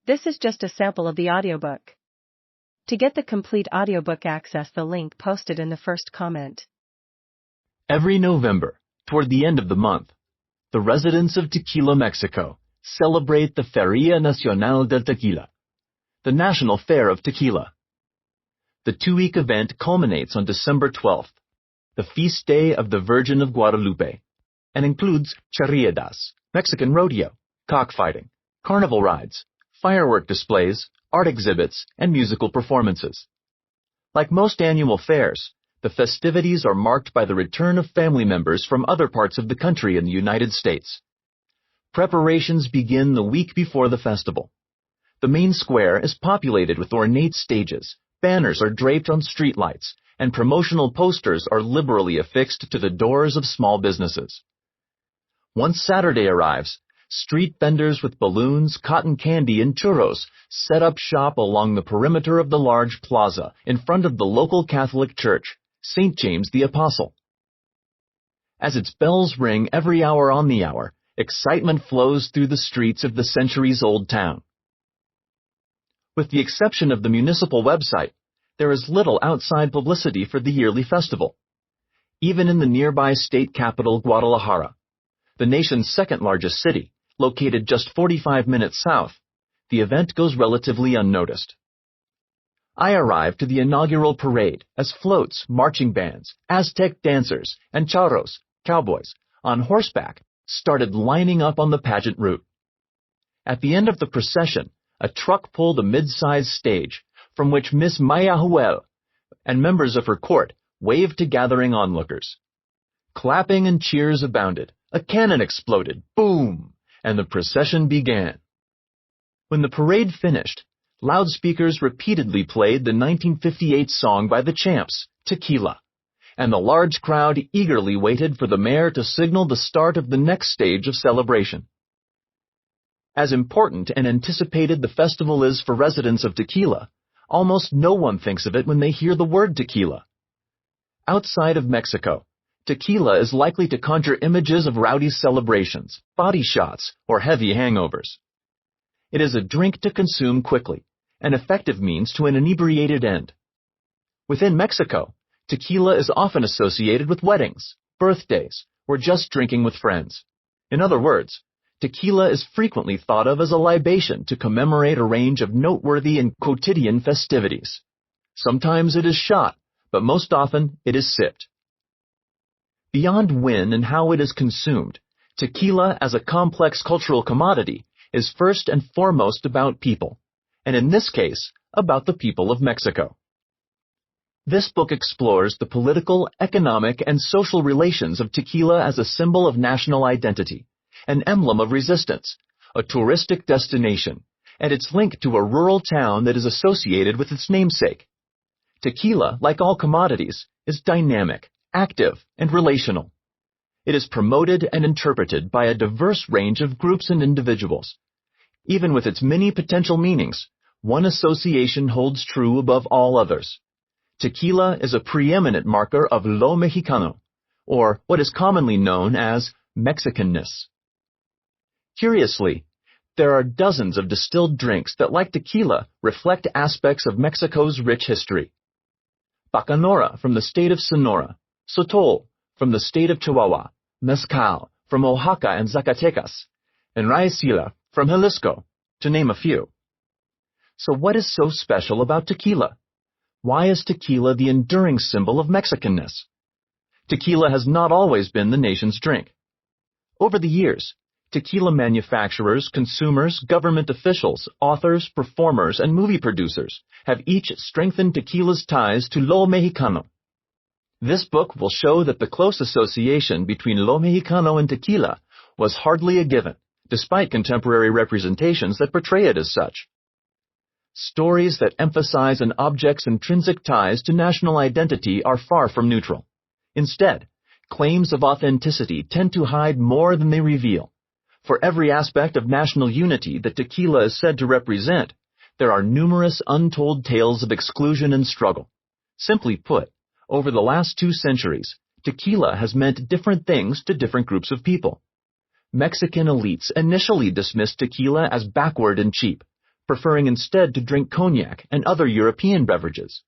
This is just a sample of the audiobook. To get the complete audiobook, access the link posted in the first comment. Every November, toward the end of the month, the residents of Tequila, Mexico, celebrate the Feria Nacional del Tequila, the National Fair of Tequila. The 2-week event culminates on December 12th, the feast day of the Virgin of Guadalupe, and includes charreadas, Mexican rodeo, cockfighting, carnival rides, firework displays, art exhibits, and musical performances. Like most annual fairs, the festivities are marked by the return of family members from other parts of the country in the United States. Preparations begin the week before the festival. The main square is populated with ornate stages, banners are draped on streetlights, and promotional posters are liberally affixed to the doors of small businesses. Once Saturday arrives, street vendors with balloons, cotton candy, and churros set up shop along the perimeter of the large plaza in front of the local Catholic church, St. James the Apostle. As its bells ring every hour on the hour, excitement flows through the streets of the centuries-old town. With the exception of the municipal website, there is little outside publicity for the yearly festival. Even in the nearby state capital, Guadalajara, the nation's second-largest city, located just 45 minutes south, the event goes relatively unnoticed. I arrived to the inaugural parade as floats, marching bands, Aztec dancers, and charros, cowboys, on horseback, started lining up on the pageant route. At the end of the procession, a truck pulled a mid-sized stage, from which Miss Maya Huel and members of her court waved to gathering onlookers. Clapping and cheers abounded. A cannon exploded, boom, and the procession began. When the parade finished, loudspeakers repeatedly played the 1958 song by the Champs, Tequila, and the large crowd eagerly waited for the mayor to signal the start of the next stage of celebration. As important and anticipated the festival is for residents of Tequila, almost no one thinks of it when they hear the word tequila. Outside of Mexico, tequila is likely to conjure images of rowdy celebrations, body shots, or heavy hangovers. It is a drink to consume quickly, an effective means to an inebriated end. Within Mexico, tequila is often associated with weddings, birthdays, or just drinking with friends. In other words, tequila is frequently thought of as a libation to commemorate a range of noteworthy and quotidian festivities. Sometimes it is shot, but most often it is sipped. Beyond when and how it is consumed, tequila as a complex cultural commodity is first and foremost about people, and in this case, about the people of Mexico. This book explores the political, economic, and social relations of tequila as a symbol of national identity, an emblem of resistance, a touristic destination, and its link to a rural town that is associated with its namesake. Tequila, like all commodities, is dynamic, active, and relational. It is promoted and interpreted by a diverse range of groups and individuals. Even with its many potential meanings, one association holds true above all others. Tequila is a preeminent marker of lo mexicano, or what is commonly known as Mexicanness. Curiously, there are dozens of distilled drinks that, like tequila, reflect aspects of Mexico's rich history. Bacanora from the state of Sonora, Sotol from the state of Chihuahua, Mezcal from Oaxaca and Zacatecas, and Raicilla from Jalisco, to name a few. So what is so special about tequila? Why is tequila the enduring symbol of Mexicanness? Tequila has not always been the nation's drink. Over the years, tequila manufacturers, consumers, government officials, authors, performers, and movie producers have each strengthened tequila's ties to lo mexicano. This book will show that the close association between lo mexicano and tequila was hardly a given, despite contemporary representations that portray it as such. Stories that emphasize an object's intrinsic ties to national identity are far from neutral. Instead, claims of authenticity tend to hide more than they reveal. For every aspect of national unity that tequila is said to represent, there are numerous untold tales of exclusion and struggle. Simply put, over the last 2 centuries, tequila has meant different things to different groups of people. Mexican elites initially dismissed tequila as backward and cheap, preferring instead to drink cognac and other European beverages.